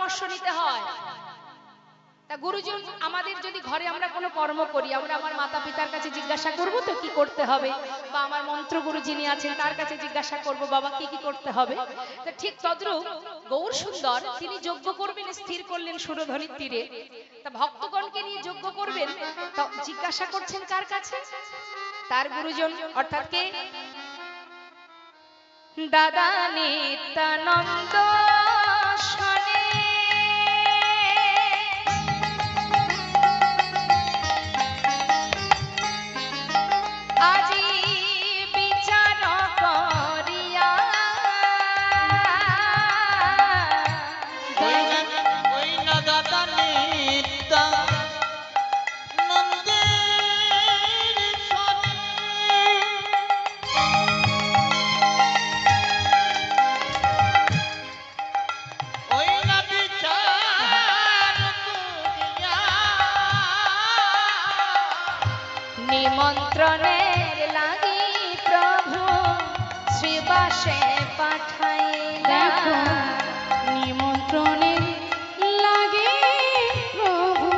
পরামর্শ নিতে হয়। তা গুরুজন আমাদের যদি ঘরে আমরা কোনো কর্ম করি, আমরা আমার মাতা পিতার কাছে জিজ্ঞাসা করব তো কি করতে হবে, বা আমার মন্ত্রগুরু যিনি আছেন তার কাছে জিজ্ঞাসা করব বাবা কি কি করতে হবে। তা ঠিক তদ্রূপ গৌর সুন্দর তিনি যজ্ঞ করবেন স্থির করলেন সুরধনির তীরে। তা ভক্তগণকে নিয়ে যজ্ঞ করবেন, তা জিজ্ঞাসা করছেন কার কাছে? তার গুরুজন অর্থাৎ কে? দাদা নিত্যানন্দ শনে আজি বিচার করিয়া ওই না দাদা নিত্যানন্দের শনে ওই না বিচার করিয়া নিমন্ত্রণের লাগি প্রভু শ্রীবাসে পাঠাইলা। দেখো নিমন্ত্রণের লাগে প্রভু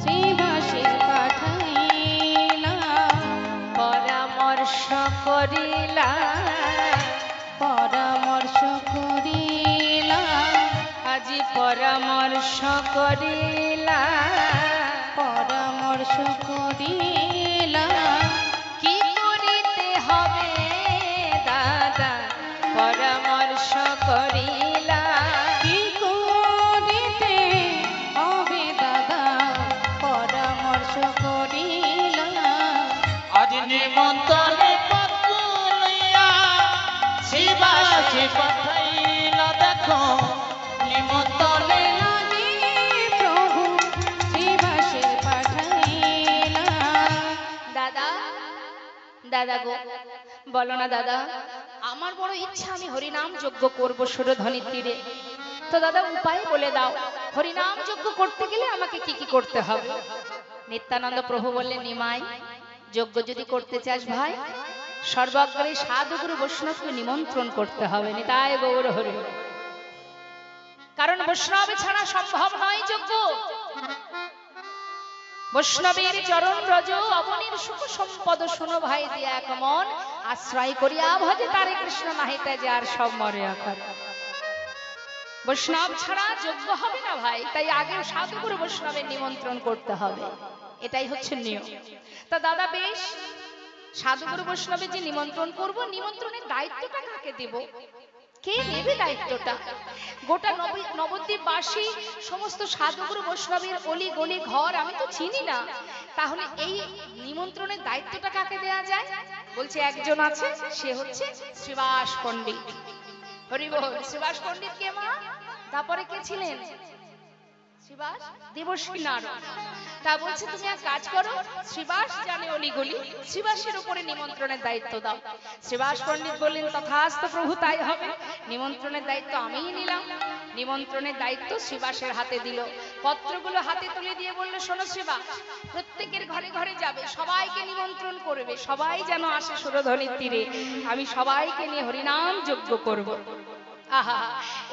শ্রীবাসে পাঠাইলা। পরামর্শ করিলা পরামর্শ করিলা আজি পরামর্শ করিলা পরামর্শ করিলা কি করিতে হবে দাদা পরামর্শ করিলা কি করিতে হবে দাদা পরামর্শ করিলা। আজ নিমন্ত্রণে পত্র লইয়া শিবাসে পাঠাইলা। দেখো নিমন্ত্রণে লাগে প্রভু শ্রীবাসে পাঠাইলা। দাদা দাদা গো বলো না দাদা, আমার বড় ইচ্ছা আমি হরিনাম যজ্ঞ করব সুরধনির তীরে। তো দাদা উপায় বলে দাও, হরিনাম যজ্ঞ করতে গেলে আমাকে কি কি করতে হবে? নিত্যানন্দ প্রভু বললেন নিমাই, যজ্ঞ যদি করতে চাস ভাই সর্বাগ্রে সাধুগুরু বৈষ্ণবকে নিমন্ত্রণ করতে হবে। নিতাই গৌর হরি। কারণ বৈষ্ণব ছাড়া সম্ভব নয় যজ্ঞ। বৈষ্ণবের চরণ রজ অবনীর সুখ সম্পদ শুনো ভাই দিয়া এক মন আশ্রয় করিয়া ভজে তারে কৃষ্ণ নাহিতে যার সব মরে আকার। বৈষ্ণব ছাড়া যজ্ঞ হবে না ভাই, তাই আগে সাধুগুরু বৈষ্ণবের নিমন্ত্রণ করতে হবে, এটাই হচ্ছে নিয়ম। তা দাদা বেশ, সাধুগুরু বৈষ্ণবের যে নিমন্ত্রণ করব, নিমন্ত্রণের দায়িত্বটা কাকে দেব? কে নেবে দায়িত্বটা? গোটা নবদ্বীপবাসী সমস্ত সাধুগুরু বৈষ্ণবের অলি গলি ঘর আমি তো চিনি না, তাহলে এই নিমন্ত্রণের দায়িত্বটা কাকে দেয়া যায়? বলছে একজন আছে, সে হচ্ছে শ্রীবাস পণ্ডিত। হরি বল। শ্রীবাস পণ্ডিত কে মা? তারপরে কে ছিলেন? শ্রীবাস দেবশ্রী নারদ। তা বলছে তুমি এক কাজ করো, শ্রীবাস জানে অলিগলি, শ্রীবাসের উপরে নিমন্ত্রণের দায়িত্ব দাও। শ্রীবাস পণ্ডিত বললেন তথাস্তু প্রভু, তাই হবে। নিমন্ত্রণের দায়িত্ব আমিই নিলাম। নিমন্ত্রণের দায়িত্ব শ্রীবাসের হাতে দিল। পত্রগুলো হাতে তুলে দিয়ে বলল শোনো শ্রীবাস, প্রত্যেকের ঘরে ঘরে যাবে, সবাইকে নিমন্ত্রণ করবে, সবাই যেন আসে সুরধনির তীরে, আমি সবাইকে নিয়ে হরিনাম যজ্ঞ করব। আহা,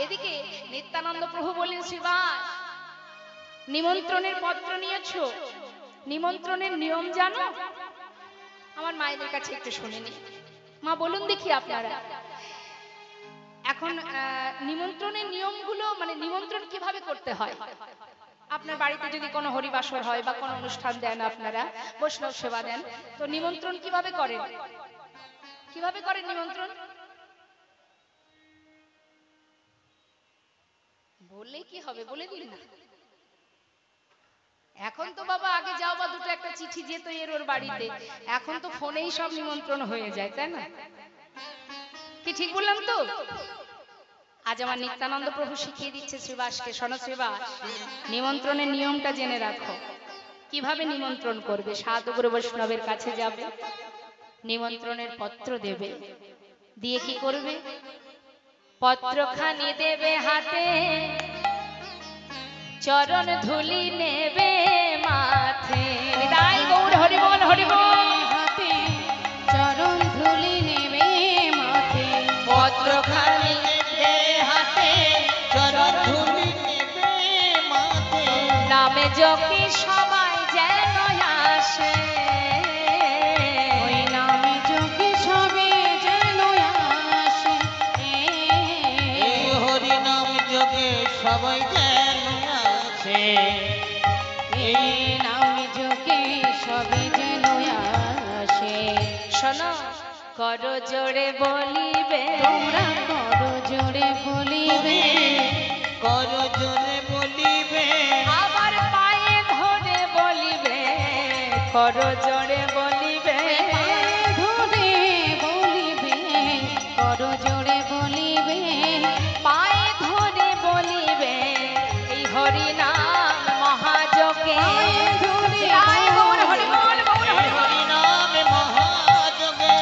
এদিকে নিত্যানন্দ প্রভু বললেন শ্রীবাস, নিমন্ত্রণের পত্র নিয়েছো, নিমন্ত্রণের নিয়ম জানো? আমার মায়েদের কাছে একটু শুনে নি। মা বলুন দেখি আপনারা এখন নিমন্ত্রণের নিয়মগুলো, মানে নিমন্ত্রণ কিভাবে করতে হয়? আপনার বাড়িতে যদি কোনো হরিবাসর হয় বা কোনো অনুষ্ঠান দেন, আপনারা বৈষ্ণব সেবা দেন, তো নিমন্ত্রণ কিভাবে করেন? কিভাবে করেন নিমন্ত্রণ? বললে কি হবে, বলে দিন না। এখন তো বাবা আগে যাও বা দুটো একটা চিঠি যেত এর ওর বাড়িতে, এখন তো ফোনেই সব নিমন্ত্রণ হয়ে যায়, তাই না? কি ঠিক বললাম তো? আজ আমার নিত্যানন্দ প্রভু শিখিয়ে দিচ্ছে শ্রীবাসকে, শোনো শ্রীবাস, নিমন্ত্রণের নিয়মটা জেনে রাখো। কিভাবে নিমন্ত্রণ করবে? সাধুগুরু বৈষ্ণবের কাছে যাবে, নিমন্ত্রণের পত্র দেবে, দিয়ে কি করবে? পত্রখানি দেবে হাতে, চরণ ধুলি নেবে মাথে। তাই গৌর হরি বল, হরি বল। হাতে চরণ ধুলি নেবে মাথে, পত্রখানি নেবে হাতে, চরণ যোগে সবাই যেন আসে, ওই নামে যোগে সবে যেন আসে, এই হরি নাম যোগে সবাই যেন আছে, এই নামে যোগে সবে যেন আসে। শোনো করো জোরে বলিবে, তোমরা করো জোরে বলিবে, করো জোরে বলিবে, আবার পায়ে ধরে বলিবে, করো জোরে বলিবে, পায়ে ধরে বলিবে, করো জোরে বলিবে, পায়ে ধরে বলিবে, এই হরি নাম মহাযোগে। পায়ে ধরে জয় গৌর হরি বল, গৌর এই হরি বল। হরি নামে মহাযোগে,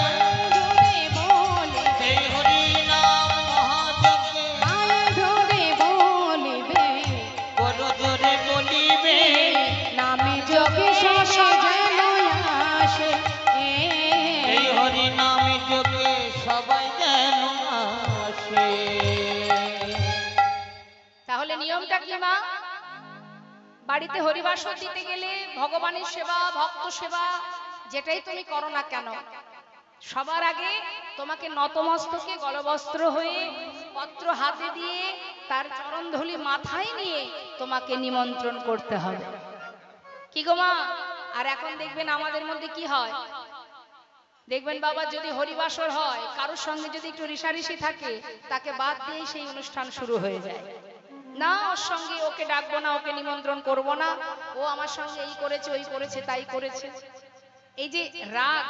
ধরে বলিবে, এই হরি নাম মহাযোগে, পায়ে ধরে বলিবে, করো জোরে বলিবে, নামে যোগে সবে যেন আসে, এই হরি নামে যোগে সবাই যেন আসে। তাহলে নিয়মটা কি মা? বাড়িতে হরিবাসর দিতে গেলে ভগবানের সেবা, ভক্ত সেবা যেটাই তুমি করো না কেন, সবার আগে তোমাকে নতমস্তকে গলবস্ত্র হয়ে পত্র হাতে দিয়ে তার চরণধূলি মাথায় নিয়ে তোমাকে নিমন্ত্রণ করতে হবে। কি গো মা? আর এখন দেখবেন আমাদের মধ্যে কি হয়, দেখবেন বাবা যদি হরিবাসর হয় কারোর সঙ্গে যদি একটু রিসারিসি থাকে তাকে বাদ দিয়ে সেই অনুষ্ঠান শুরু হয়ে যায়। না ওর সঙ্গে ওকে ডাকবো না, ওকে নিমন্ত্রণ করব না, ও আমার সঙ্গে এই করেছে ওই করেছে তাই করেছে। এই যে রাগ,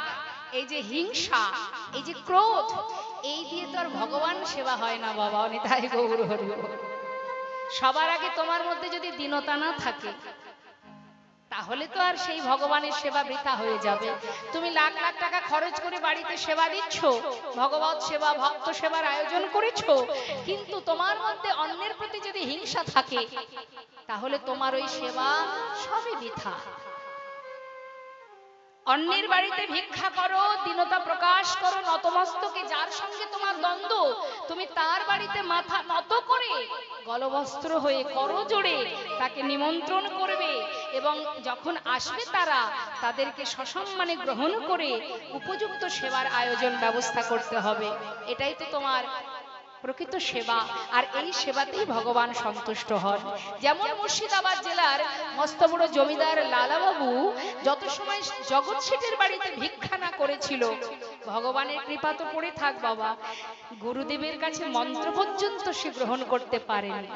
এই যে হিংসা, এই যে ক্রোধ, এই দিয়ে তো আর ভগবান সেবা হয় না বাবা। তাই গৌর হরি বল। সবার আগে তোমার মধ্যে যদি দীনতা না থাকে তাহলে তো আর সেই ভগবানের সেবা বৃথা হয়ে যাবে। তুমি লাখ লাখ টাকা খরচ করে বাড়িতে সেবা দিচ্ছ, ভগবত সেবা, ভক্ত সেবার আয়োজন করেছো, কিন্তু তোমার মধ্যে অন্যের প্রতি যদি হিংসা থাকে তাহলে তোমার ওই সেবা সবই বৃথা। অন্যের বাড়িতে ভিক্ষা করো, দীনতা প্রকাশ করো, নতমস্তকে যার সঙ্গে তোমার দ্বন্দ্ব, তুমি তার বাড়িতে মাথা নত করে গলবস্ত্র হয়ে করো জোড়ে তাকে নিমন্ত্রণ করবে, এবং যখন আসবে তারা তাদেরকে সসম্মানে গ্রহণ করে উপযুক্ত সেবার আয়োজন ব্যবস্থা করতে হবে। এটাই তো তোমার প্রকৃত সেবা, আর এই সেবাতেই ভগবান সন্তুষ্ট হন। যেমন মুর্শিদাবাদ জেলার মস্ত বড় জমিদার লালাবাবু যত সময় জগৎ শেঠের বাড়িতে ভিক্ষা না করেছিল, ভগবানের কৃপা তো পড়ে থাক বাবা, গুরুদেবের কাছে মন্ত্র পর্যন্ত সে গ্রহণ করতে পারেনি।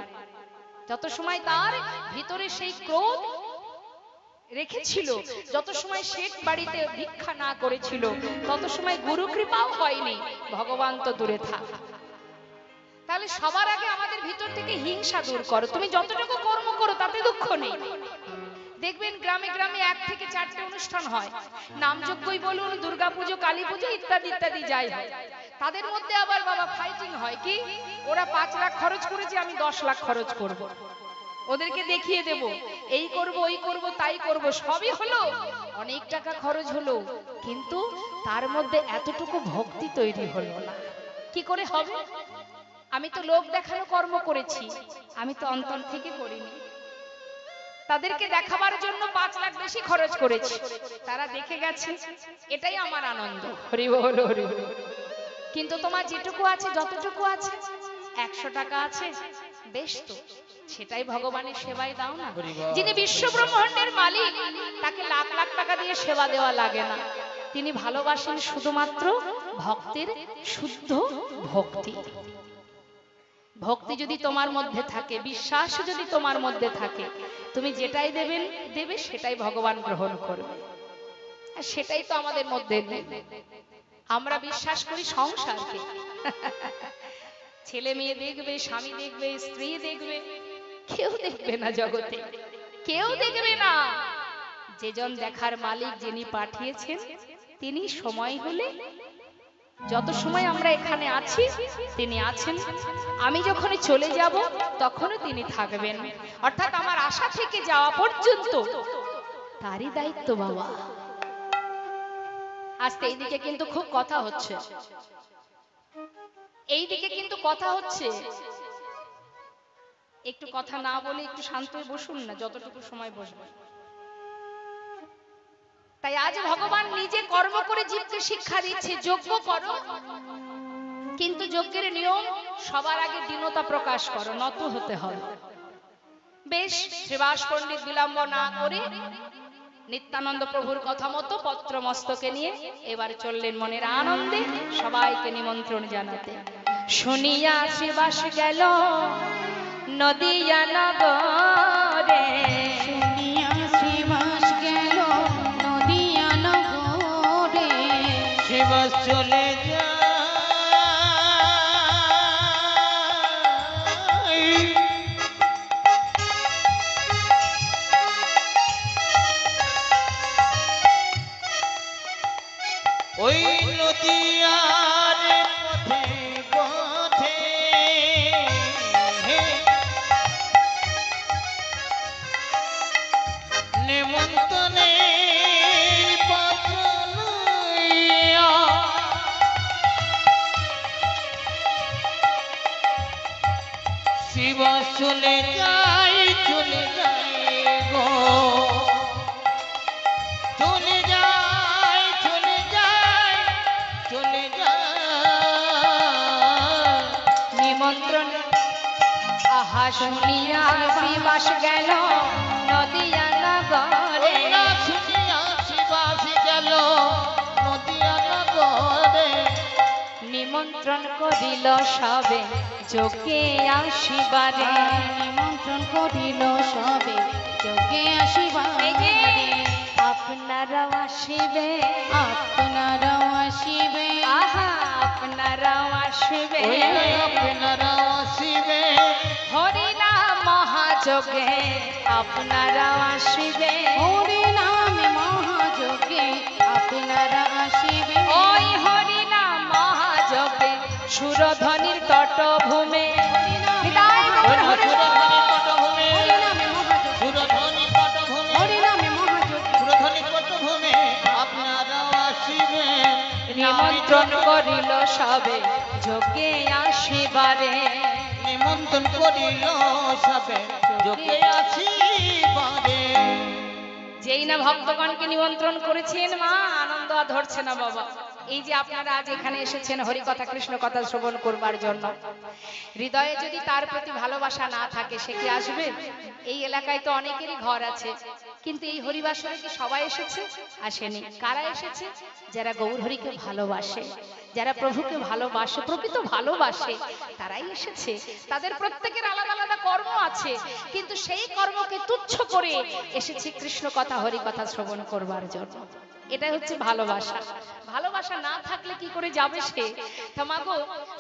যত সময় তার ভিতরে সেই ক্রোধ রেখেছিল, যত সময় শেঠ বাড়িতে ভিক্ষা না করেছিল, তত সময় গুরু কৃপাও হয়নি, ভগবান তো দূরে থাক। তাহলে সবার আগে আমাদের ভিতর থেকে হিংসা দূর করো। তুমি যতটুকু কর্ম করো তাতে দুঃখ নেই। দেখবেন গ্রামে গ্রামে 1 থেকে 4টে অনুষ্ঠান হয়, নামযজ্ঞই বলুন, দুর্গাপুজো, কালী পুজো ইত্যাদি ইত্যাদি যাই হয়, তাদের মধ্যে আবার বাবা ফাইটিং হয়। কি ওরা 5 লাখ খরচ করেছে, আমি 10 লাখ খরচ করব, ওদেরকে দেখিয়ে দেব, এই করব ওই করব তাই করব, সবই হলো, অনেক টাকা খরচ হলো, কিন্তু তার মধ্যে এতটুকু ভক্তি তৈরি হলো না। কি করে হবে? আমি তো লোক দেখানো কর্ম করেছি, আমি তো অন্তর থেকে করিনি। তাদেরকে দেখাবার জন্য 5 লাখ বেশি খরচ করেছি, তারা দেখে গেছে, এটাই আমার আনন্দ। হরি বল, হরি বল। কিন্তু তোমার যেটুকু আছে, যতটুকু আছে, 100 টাকা আছে, বেশ তো, সেটাই ভগবানের সেবায় দাও না। যিনি বিশ্ব ব্রহ্মাণ্ডের মালিক, তাকে লাখ লাখ টাকা দিয়ে সেবা দেওয়া লাগে না। তিনি ভালোবাসেন শুধুমাত্র ভক্তের শুদ্ধ ভক্তি। ভক্তি যদি তোমার মধ্যে থাকে, বিশ্বাস যদি তোমার মধ্যে থাকে, তুমি যেটাই দেবে সেটাই ভগবান গ্রহণ করবে। আর সেটাই তো আমাদের মধ্যে নেই। আমরা বিশ্বাস করি সংসারকে, ছেলে মেয়ে দেখবে, স্বামী দেখবে, স্ত্রী দেখবে, কেউ দেখবে না জগতে, কেউ দেখবে না। যেজন দেখার মালিক, যিনি পাঠিয়েছেন, তিনি সময় হলে, যত সময় আমরা এখানে আছি তিনি আছেন, আমি যখন চলে যাব তখনও তিনি থাকবেন। অর্থাৎ আমার আশা থেকে যাওয়া পর্যন্ত তারই দায়িত্ব বাবা। আজকে এইদিকে কিন্তু খুব কথা হচ্ছে, এইদিকে কিন্তু কথা হচ্ছে। একটু কথা না বলে একটু শান্ত হয়ে বসুন না, যতটুকু সময় বসবেন। তাই আজ ভগবান নিজে কর্ম করে জীবকে শিক্ষা দিচ্ছে, যজ্ঞ করো, কিন্তু যজ্ঞের নিয়ম সবার আগে দীনতা প্রকাশ করো, নত হতে হবে। বেশ, শ্রীবাস পণ্ডিত বিলম্ব না করে নিত্যানন্দ প্রভুর কথা মতো পত্র মস্তকে নিয়ে এবার চললেন মনের আনন্দে সবাইকে নিমন্ত্রণ জানাতে। শুনিয়া শ্রীবাস গেল নদিয়া নগরে, শুনিয়া শ্রীবাস গেল নদিয়া নগরে। শিবাস চলে যায় ওই নদিয়ার পথে পথে, নেমন্তনের পত্র লইয়া শিবাস চলে যায় গো, চলে যায় নিমন্ত্রণ আহা শুনিয়া শ্রীবাস গেল নদিয়া নগরে। ওরা শুনিয়া শিবাস গেল নদিয়া নগরে, নিমন্ত্রণ করিল সবে যোগে আসিবারে। নিমন্ত্রণ করিল সবে যোগে আসিবারে। আপনারাও আসিবে, আপনারাও আসিবে, আহা আপনারাও আসিবে, ওই আপনারাও আসিবে, হরিনাম মহাযোগে আপনারাও আসিবে। হরি নামে মহাযোগে আপনারা আসিবে। ওই হরিনাম মহাযোগে সুরধ্বনির তটভূমে, বিদায় গৌর হরি বল। হরি নামে মহাযোগে, সুরধ্বনির পটভূমে, হরি নামে মহাযোগে, সুরধ্বনির পটভূমে আপনারাও আসিবে। নিমন্ত্রণ করিল সবে যোগে আসিবারে। নিমন্ত্রণ করিল সবে যোগে আসিবারে। যেই না ভক্তগণকে নিমন্ত্রণ করেছেন মা, আনন্দ আর ধরছে না বাবা। এই যে আপনারা আজ এখানে এসেছেন হরি কথা কৃষ্ণ কথা শ্রবণ করবার জন্য, হৃদয়ে যদি তার প্রতি ভালোবাসা না থাকে সে কি আসবে? এই এলাকায় তো অনেকেরই ঘর আছে, কিন্তু এই হরিবাসরে কি সবাই এসেছে? আসেনি। কারা এসেছে? যারা গৌর হরিকে ভালোবাসে, যারা প্রভুকে ভালোবাসে, প্রকৃত ভালোবাসে, তারাই এসেছে। তাদের প্রত্যেকের আলাদা আলাদা কর্ম আছে, কিন্তু সেই কর্মকে তুচ্ছ করে এসেছে কৃষ্ণ কথা হরি কথা শ্রবণ করবার জন্য। এটা হচ্ছে ভালোবাসা। ভালোবাসা না থাকলে কি করে যাবে সে? তো মাগো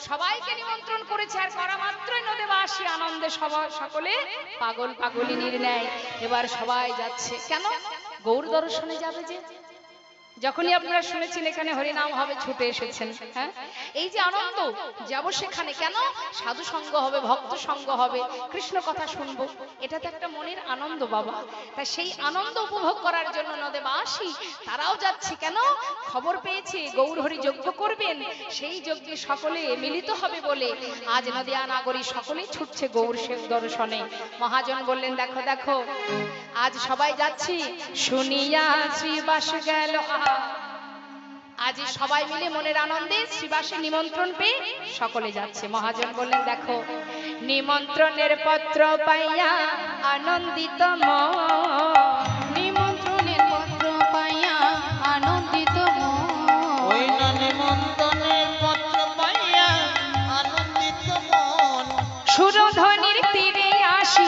সবাইকে নিমন্ত্রণ করেছে, আর করা মাত্রই নদেবা আসি আনন্দে সবাই সকলে পাগল পাগলিনীর ন্যায় এবার সবাই যাচ্ছে। কেন? গৌর দর্শনে যাবে যে। যখনই আপনারা শুনেছেন এখানে হরিনাম হবে ছুটে এসেছেন। হ্যাঁ, এই যে আনন্দ, যাব সেখানে কেন? সাধু সঙ্গ হবে, ভক্ত সঙ্গ হবে, কৃষ্ণ কথা শুনবো, এটা তো একটা মনের আনন্দ বাবা। তাই সেই আনন্দ উপভোগ করার জন্য নদেবাসী তারাও যাচ্ছে। কেন? খবর পেয়েছে গৌর হরি যজ্ঞ করবেন, সেই যজ্ঞে সকলে মিলিত হবে বলে আজ নদিয়া নাগরী সকলেই ছুটছে গৌর দর্শনে। মহাজন বললেন দেখো দেখো আজ সবাই যাচ্ছি। শুনিয়া শ্রীবাস গেল, আজ সবাই মিলে মনের আনন্দে শ্রীবাসের নিমন্ত্রণ পেয়ে সকলে যাচ্ছে। মহাজন বললেন দেখো নিমন্ত্রণের পত্র পাইয়া আনন্দিত মন, নিমন্ত্রণের পত্র পাইয়া আনন্দিত ওই মন। না নিমন্ত্রণের পত্র পাইয়া আনন্দিত মন, সুরধ্বনির তীরে আসি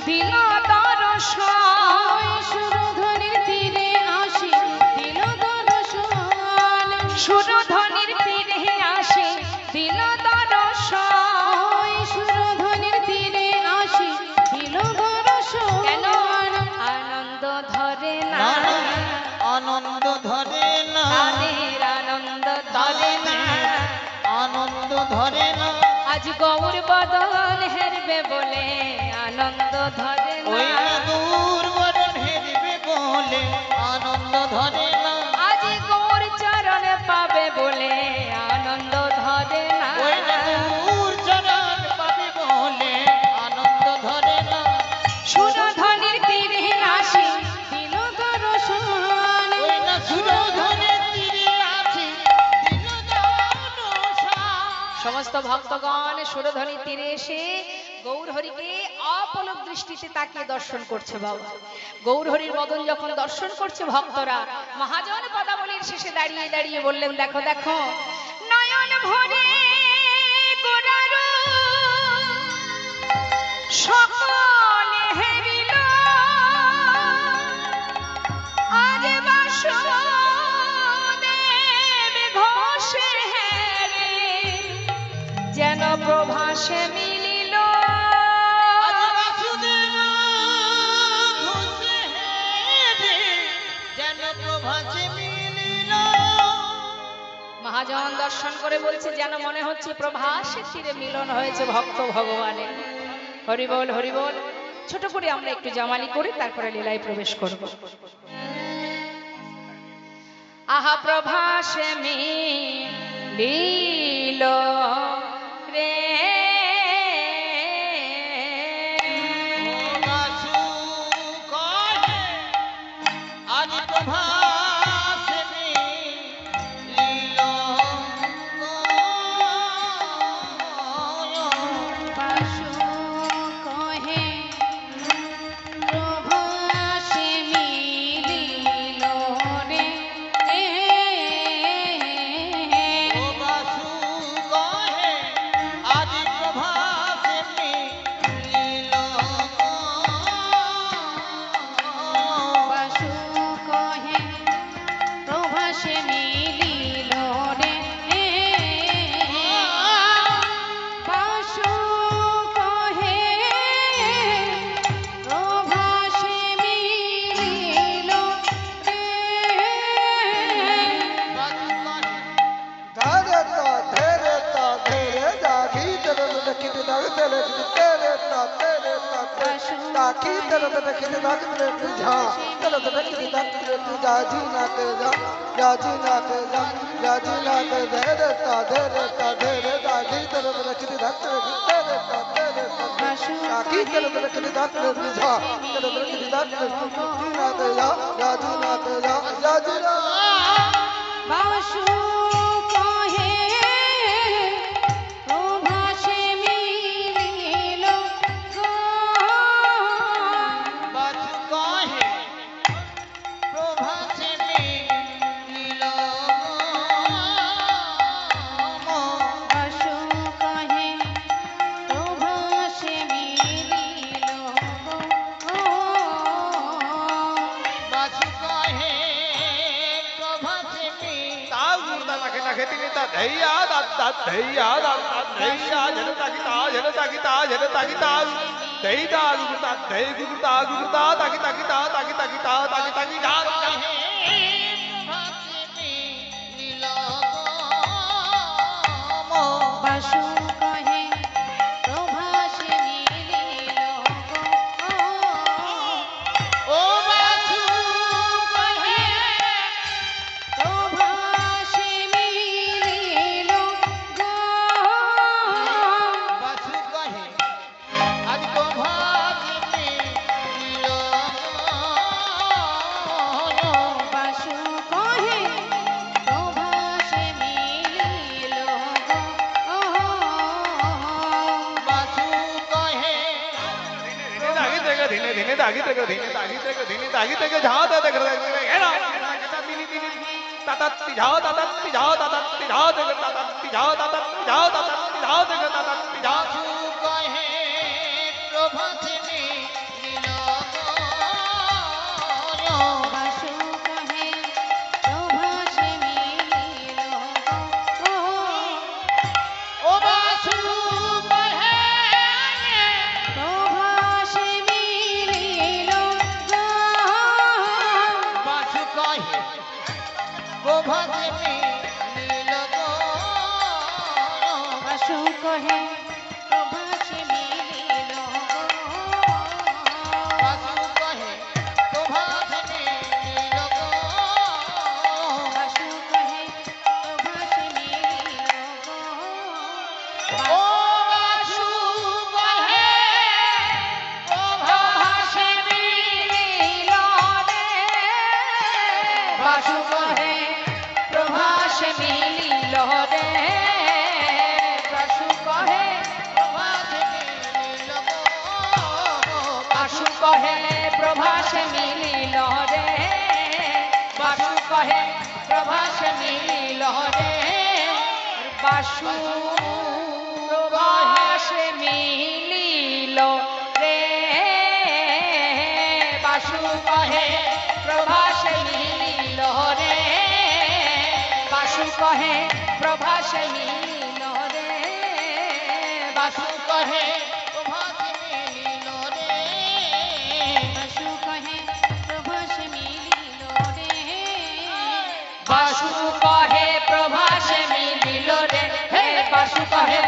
দিল দর্শন, সুরধ্বনির তীরে আসি দিল দর্শন। সুরধ্বনির তীরে আসি দিল দর্শন। সুরধ্বনির তীরে আসি দিল দর্শন। কেন? আনন্দ ধরে না, আনন্দ ধরে না, তাদের আনন্দ ধরে না। আনন্দ ধরে না, আজ গৌর বদন হেরবে বলে আনন্দ ধরে ওই না। না দূর বরণ হেরবে বলে আনন্দ ধরে না, আজ গৌর চরণে পাবে বলে আনন্দ ধরে না। ওই না দূর চরণ পাবে বলে আনন্দ ধরে ভক্তগণ সুরধ্বনি তীরে এসে গৌরহরিকে অপলক দৃষ্টিতে তাকিয়ে দর্শন করছে বাবা। গৌরহরির বদন যখন দর্শন করছে ভক্তরা, মহাজন পদাবলীর শেষে দাঁড়িয়ে দাঁড়িয়ে বললেন, দেখো দেখো নয়ন ভরে গোরার সকলে হেরিল, আজ বাসুদেব ঘোষে হেরে যেন প্রভাসে মিলিল। আজ বাসুদেব ঘোষে হেরে যেন প্রভাসে মিলিল। মহাজন দর্শন করে বলছে, যেন মনে হচ্ছে প্রভাসের তীরে মিলন হয়েছে ভক্ত ভগবানের। হরি বল হরি বল। ছোট করে আমরা একটু জামালি করে তারপরে লীলায় প্রবেশ করব। আহা প্রভাসে মিলিল রে বাসু কহে আজ প্রভাসে মিলিল। বাসু কহে প্রভাসে মিলিল রে। ও বাসু কহে আজ প্রভাসে মিলিল। বাসু কহে প্রভাসে মিলিল রে। বাসু কহে প্রভাসে মিলিল রে। বাসু কহে ধরে তো ধরে তো ধরে জাগি তেরে দেখি দাগ তেরে তেরে তো তেরে তো তাকি তেরে দেখি দাগ তেরে ঝা তেরে দেখি দাগ তেরে যা জি না তে যা জি না তে যা জি না তে ধরে তো ধরে জাগি তেরে দেখি দাগ তেরে তেরে তো তাকি তেরে দেখি দাগ তেরে ঝা তেরে দেখি দাগ তেরে জি না তে যা জি না তে যা জি না। বাসু কহে প্রভাসে মিলিল গো। বাসু কহে প্রভাসে মিলিল। বাসু কহে প্রভাসে মিলিল গো। বাসু কহে প্রভাসে মিলিল। প্রভাসে মিলিল গো। বাসু কহে প্রভাসে মিলিল গো। ও বাসু কহে প্রভাসে মিলিল গো। বাসু কহে আজ প্রভাসে মিলিল গো। বাসু কহে প্রভাসে মিলিল গো। বাসু কহে বাসু কহে প্রভাসে মিলিল গো। বাসু কহে প্রভাসে মিলিল গো। ও বাসু কহে প্রভাসে মিলিল গো। বাসু কহে প্রভাসে মিলিল গো। বাসু কহে প্রভাসে মিলিল গো। কহে প্রভাসে মিলিল রে, বাসু কহে প্রভাসে মিলিল রে, বাসু প্রভাসে মিলিল রে, বাসু কহে প্রভাসে মিলিল রে, বাসু কহে প্রভাসে মিলিল রে, বাসু কহে প্রভাতে মিলিল রে বাসু কহে প্রভাসে মিলিল রে, বাসু কহে প্রভাসে মিলিল রে, হে বাসু কহে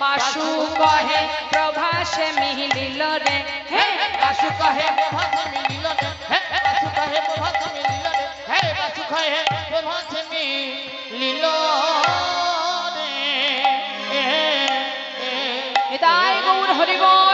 বাসু কহে প্রভাসে মিলিল রে, হে বাসু কহে নিতাই গৌর হরি গৌর।